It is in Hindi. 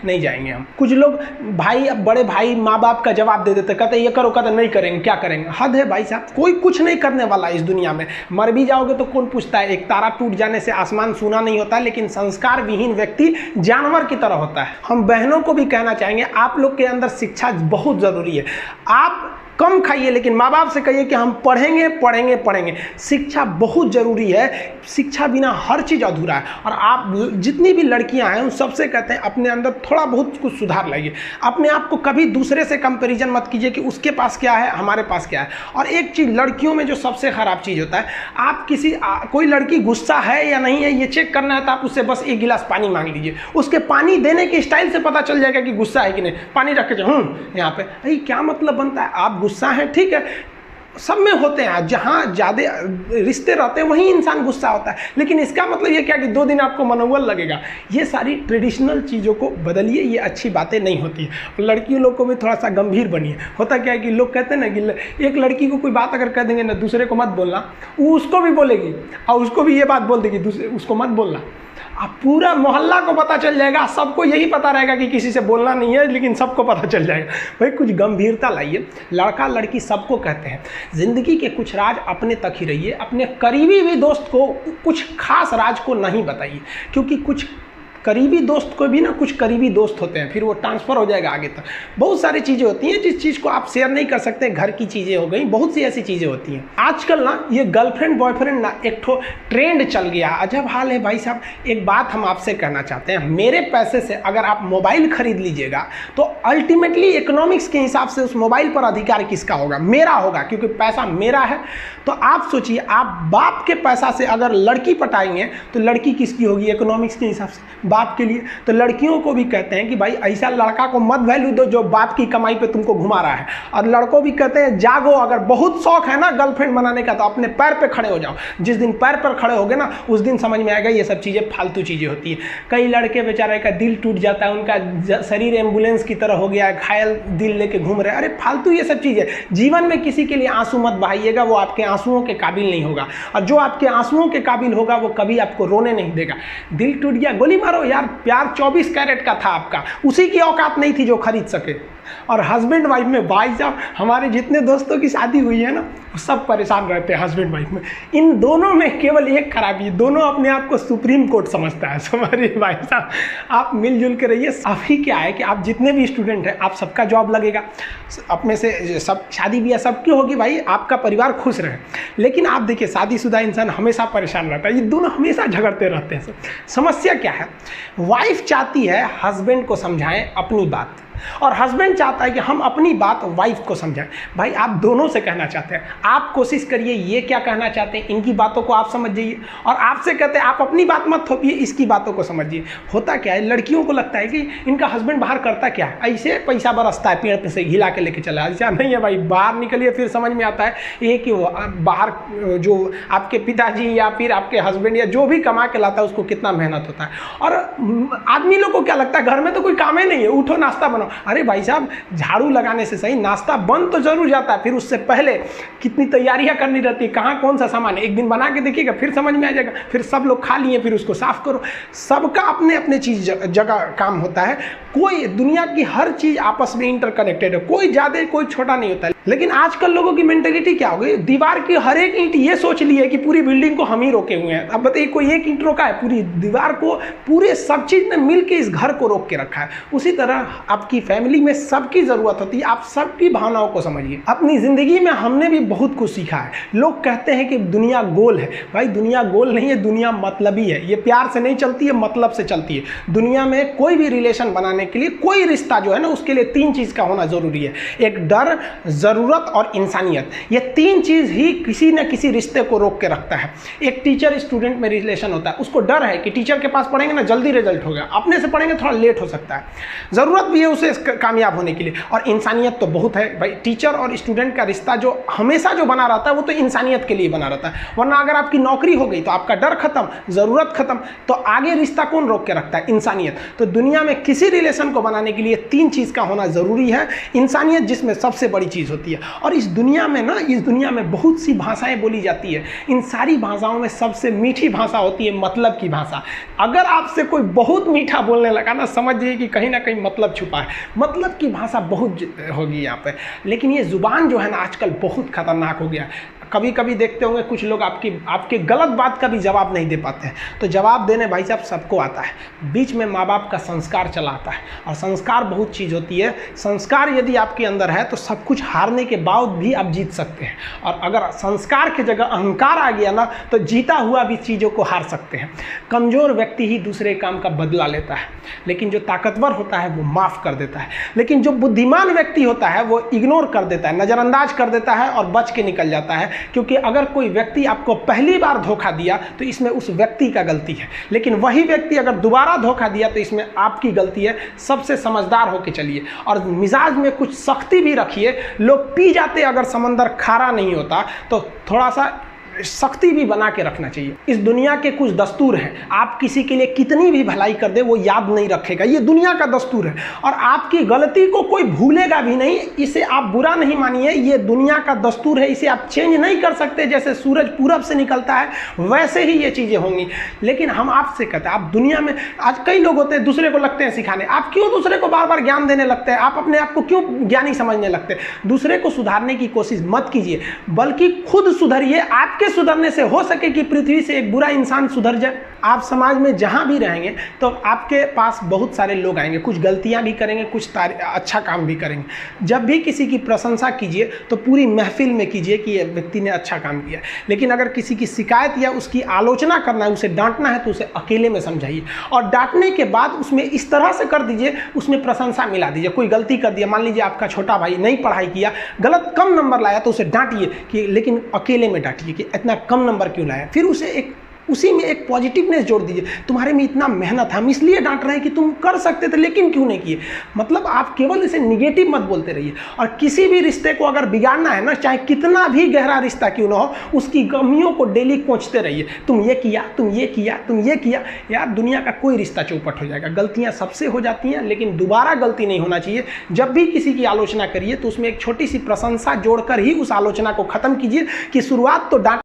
नहीं जाएंगे हम। कुछ लोग भाई, बड़े भाई माँ बाप का जवाब दे देते, कहते ये करो, कहते नहीं करेंगे, क्या करेंगे। हद है भाई साहब, कोई कुछ नहीं करने वाला इस दुनिया में। मर भी जाओगे तो कौन पूछता है। एक तारा टूट जाने से आसमान सूना नहीं होता, लेकिन संस्कार विहीन व्यक्ति जानवर की तरह होता है। हम बहनों को भी कहना चाहेंगे, आप लोग के अंदर शिक्षा बहुत जरूरी है। आप कम खाइए, लेकिन माँ बाप से कहिए कि हम पढ़ेंगे पढ़ेंगे पढ़ेंगे। शिक्षा बहुत ज़रूरी है, शिक्षा बिना हर चीज़ अधूरा है। और आप जितनी भी लड़कियां हैं उन सबसे कहते हैं अपने अंदर थोड़ा बहुत कुछ सुधार लाइए। अपने आप को कभी दूसरे से कंपैरिजन मत कीजिए कि उसके पास क्या है, हमारे पास क्या है। और एक चीज़ लड़कियों में जो सबसे ख़राब चीज़ होता है, आप कोई लड़की गुस्सा है या नहीं है ये चेक करना है तो आप उससे बस एक गिलास पानी मांग लीजिए। उसके पानी देने के स्टाइल से पता चल जाएगा कि गुस्सा है कि नहीं। पानी रख के यहाँ पे, अरे क्या मतलब बनता है। आप गुस्सा है, ठीक है, सब में होते हैं, जहाँ ज़्यादा रिश्ते रहते हैं वहीं इंसान गुस्सा होता है, लेकिन इसका मतलब ये क्या कि 2 दिन आपको मनोबल लगेगा। ये सारी ट्रेडिशनल चीज़ों को बदलिए, ये अच्छी बातें नहीं होती है। लड़कियों लोग को भी थोड़ा सा गंभीर बनिए। होता क्या है कि लोग कहते हैं ना कि एक लड़की को कोई बात अगर कह देंगे ना, दूसरे को मत बोलना, वो उसको भी बोलेगी और उसको भी ये बात बोल देगी, दूसरे उसको मत बोलना। अब पूरा मोहल्ला को पता चल जाएगा, सबको यही पता रहेगा कि किसी से बोलना नहीं है, लेकिन सबको पता चल जाएगा। भाई कुछ गंभीरता लाइए। लड़का लड़की सबको कहते हैं, ज़िंदगी के कुछ राज अपने तक ही रहिए। अपने करीबी भी दोस्त को कुछ खास राज को नहीं बताइए, क्योंकि कुछ करीबी दोस्त को भी ना, कुछ करीबी दोस्त होते हैं, फिर वो ट्रांसफ़र हो जाएगा आगे तक। बहुत सारी चीज़ें होती हैं जिस चीज़ को आप शेयर नहीं कर सकते। घर की चीज़ें हो गई, बहुत सी ऐसी चीज़ें होती हैं। आजकल ना ये गर्लफ्रेंड बॉयफ्रेंड ना एक ठो ट्रेंड चल गया, अजब हाल है भाई साहब। एक बात हम आपसे कहना चाहते हैं, मेरे पैसे से अगर आप मोबाइल खरीद लीजिएगा तो अल्टीमेटली इकोनॉमिक्स के हिसाब से उस मोबाइल पर अधिकार किसका होगा? मेरा होगा, क्योंकि पैसा मेरा है। तो आप सोचिए, आप बाप के पैसा से अगर लड़की पटाएंगे तो लड़की किसकी होगी? इकोनॉमिक्स के हिसाब से बाप के लिए। तो लड़कियों को भी कहते हैं कि भाई ऐसा लड़का को मत वैल्यू दो जो बाप की कमाई पे तुमको घुमा रहा है। और लड़कों भी कहते हैं जागो, अगर बहुत शौक है ना गर्लफ्रेंड बनाने का तो अपने पैर पे खड़े हो जाओ। जिस दिन पैर पर खड़े होगे ना, उस दिन समझ में आएगा ये सब चीज़ें फालतू चीज़ें होती है। कई लड़के बेचारे का दिल टूट जाता है, उनका शरीर एम्बुलेंस की तरह हो गया है, घायल दिल लेके घूम रहे हैं। अरे फालतू ये सब चीज़ें। जीवन में किसी के लिए आंसू मत बहाइएगा, वो आपके आंसुओं के काबिल नहीं होगा। और जो आपके आंसुओं के काबिल होगा वो कभी आपको रोने नहीं देगा। दिल टूट गया, गोली मारो यार, प्यार 24 कैरेट का था आपका, उसी की औकात नहीं थी जो खरीद सके। और हस्बैंड वाइफ में भाई साहब, हमारे जितने दोस्तों की शादी हुई है ना, वो सब परेशान रहते हैं हस्बैंड वाइफ में। इन दोनों में केवल एक खराबी, दोनों अपने आप को सुप्रीम कोर्ट समझता है। समझिए भाई साहब, आप मिलजुल के रहिए। अभी क्या है कि आप जितने भी स्टूडेंट हैं, आप सबका जॉब लगेगा, अपने से सब शादी ब्याह सबकी होगी, भाई आपका परिवार खुश रहे। लेकिन आप देखिए, शादीशुदा इंसान हमेशा परेशान रहता है, ये दोनों हमेशा झगड़ते रहते हैं। समस्या क्या है? वाइफ चाहती है हस्बैंड को समझाएं अपनी बात, और हस्बैंड चाहता है कि हम अपनी बात वाइफ को समझाएं। भाई आप दोनों से कहना चाहते हैं, आप कोशिश करिए ये क्या कहना चाहते हैं, इनकी बातों को आप समझ जाइए। और आपसे कहते हैं आप अपनी बात मत थोपिए, इसकी बातों को समझिए। होता क्या है, लड़कियों को लगता है कि इनका हस्बैंड बाहर करता क्या है, ऐसे पैसा बरसता है पेड़ पे से हिला के लेके चला। ऐसा नहीं है भाई, बाहर निकलिए फिर समझ में आता है ये कि बाहर जो आपके पिताजी या फिर आपके हस्बैंड या जो भी कमा के लाता है उसको कितना मेहनत होता है। और आदमी लोग को क्या लगता है, घर में तो कोई काम ही नहीं है, उठो नाश्ता बनाओ। अरे भाई साहब, झाड़ू लगाने से सही नाश्ता बन तो जरूर जाता है, फिर उससे पहले कितनी तैयारियां करनी रहती है, कहाँ कौन सा सामान है। एक दिन बना के देखिएगा, फिर समझ में आ जाएगा। फिर सब लोग खा लिए, फिर उसको साफ करो। सबका अपने अपने चीज जगह काम होता है। कोई दुनिया की हर चीज आपस में इंटरकनेक्टेड है, कोई ज्यादा कोई छोटा नहीं होता है। लेकिन आजकल लोगों की मेंटेलिटी क्या हो गई, दीवार की हर एक ईंट ये सोच ली है कि पूरी बिल्डिंग को हम ही रोके हुए हैं। अब बताइए, कोई एक ईंट रोका है, पूरी दीवार को, पूरे सब चीज ने मिलकर इस घर को रोक के रखा है। उसी तरह आपकी फैमिली में सबकी जरूरत होती है, आप सबकी भावनाओं को समझिए। अपनी जिंदगी में हमने भी बहुत कुछ सीखा है। लोग कहते हैं कि दुनिया गोल है, भाई दुनिया गोल नहीं है, दुनिया मतलबी है। ये प्यार से नहीं चलती है, मतलब से चलती है। दुनिया में कोई भी रिलेशन बनाने के लिए, कोई रिश्ता जो है ना, उसके लिए 3 चीज का होना जरूरी है। एक डर, जरूरत और इंसानियत। ये 3 चीज ही किसी न किसी रिश्ते को रोक के रखता है। एक टीचर स्टूडेंट में रिलेशन होता है, उसको डर है कि टीचर के पास पढ़ेंगे ना जल्दी रिजल्ट होगा, अपने से पढ़ेंगे थोड़ा लेट हो सकता है। जरूरत भी है उसे प्रोसेस कामयाब होने के लिए। और इंसानियत तो बहुत है भाई, टीचर और स्टूडेंट का रिश्ता जो हमेशा जो बना रहता है वो तो इंसानियत के लिए बना रहता है। वरना अगर आपकी नौकरी हो गई तो आपका डर खत्म, ज़रूरत खत्म, तो आगे रिश्ता कौन रोक के रखता है? इंसानियत। तो दुनिया में किसी रिलेशन को बनाने के लिए 3 चीज़ का होना ज़रूरी है। इंसानियत जिसमें सबसे बड़ी चीज़ होती है। और इस दुनिया में बहुत सी भाषाएं बोली जाती है। इन सारी भाषाओं में सबसे मीठी भाषा होती है मतलब की भाषा। अगर आपसे कोई बहुत मीठा बोलने लगा ना, समझिए कि कहीं ना कहीं मतलब छुपा है। मतलब की भाषा बहुत होगी यहाँ पे। लेकिन ये ज़ुबान जो है ना आजकल बहुत खतरनाक हो गया। कभी कभी देखते होंगे कुछ लोग आपके गलत बात का भी जवाब नहीं दे पाते हैं। तो जवाब देने भाई साहब सबको आता है, बीच में माँ बाप का संस्कार चला आता है। और संस्कार बहुत चीज़ होती है। संस्कार यदि आपके अंदर है तो सब कुछ हारने के बाद भी आप जीत सकते हैं। और अगर संस्कार की जगह अहंकार आ गया ना तो जीता हुआ भी चीज़ों को हार सकते हैं। कमज़ोर व्यक्ति ही दूसरे काम का बदला लेता है, लेकिन जो ताकतवर होता है वो माफ़ कर देता है। लेकिन जो बुद्धिमान व्यक्ति होता है वो इग्नोर कर देता है, नज़रअंदाज कर देता है और बच के निकल जाता है। क्योंकि अगर कोई व्यक्ति आपको पहली बार धोखा दिया तो इसमें उस व्यक्ति का गलती है, लेकिन वही व्यक्ति अगर दोबारा धोखा दिया तो इसमें आपकी गलती है। सबसे समझदार होके चलिए और मिजाज में कुछ सख्ती भी रखिए। लोग पी जाते अगर समंदर खारा नहीं होता तो थोड़ा सा सख्ती भी बना के रखना चाहिए। इस दुनिया के कुछ दस्तूर हैं, आप किसी के लिए कितनी भी भलाई कर दे वो याद नहीं रखेगा, ये दुनिया का दस्तूर है। और आपकी गलती को कोई भूलेगा भी नहीं, इसे आप बुरा नहीं मानिए, ये दुनिया का दस्तूर है, इसे आप चेंज नहीं कर सकते। जैसे सूरज पूरब से निकलता है वैसे ही ये चीज़ें होंगी। लेकिन हम आपसे कहते हैं, आप दुनिया में आज कई लोग होते हैं दूसरे को लगते हैं सिखाने, आप क्यों दूसरे को बार बार ज्ञान देने लगते हैं? आप अपने आप को क्यों ज्ञानी समझने लगते हैं? दूसरे को सुधारने की कोशिश मत कीजिए, बल्कि खुद सुधरिए। आपके सुधरने से हो सके कि पृथ्वी से एक बुरा इंसान सुधर जाए। आप समाज में जहां भी रहेंगे तो आपके पास बहुत सारे लोग आएंगे, कुछ गलतियां भी करेंगे, कुछ अच्छा काम भी करेंगे। जब भी किसी की प्रशंसा कीजिए तो पूरी महफिल में कीजिए कि ये व्यक्ति ने अच्छा काम किया। लेकिन अगर किसी की शिकायत या उसकी आलोचना करना है, उसे डांटना है, तो उसे अकेले में समझाइए। और डांटने के बाद उसमें इस तरह से कर दीजिए, उसमें प्रशंसा मिला दीजिए। कोई गलती कर दिया, मान लीजिए आपका छोटा भाई नहीं पढ़ाई किया, गलत कम नंबर लाया, तो उसे डांटिए कि, लेकिन अकेले में डांटिए कि इतना कम नंबर क्यों लाया। फिर उसे उसी में एक पॉजिटिवनेस जोड़ दीजिए, तुम्हारे में इतना मेहनत है, हम इसलिए डांट रहे हैं कि तुम कर सकते थे लेकिन क्यों नहीं किए। मतलब आप केवल इसे निगेटिव मत बोलते रहिए। और किसी भी रिश्ते को अगर बिगाड़ना है ना, चाहे कितना भी गहरा रिश्ता क्यों ना हो, उसकी कमियों को डेली कोंचते रहिए। तुम ये किया, तुम ये किया, तुम ये किया। यार दुनिया का कोई रिश्ता चौपट हो जाएगा। गलतियां सबसे हो जाती हैं, लेकिन दोबारा गलती नहीं होना चाहिए। जब भी किसी की आलोचना करिए तो उसमें एक छोटी सी प्रशंसा जोड़कर ही उस आलोचना को खत्म कीजिए कि शुरुआत तो डांट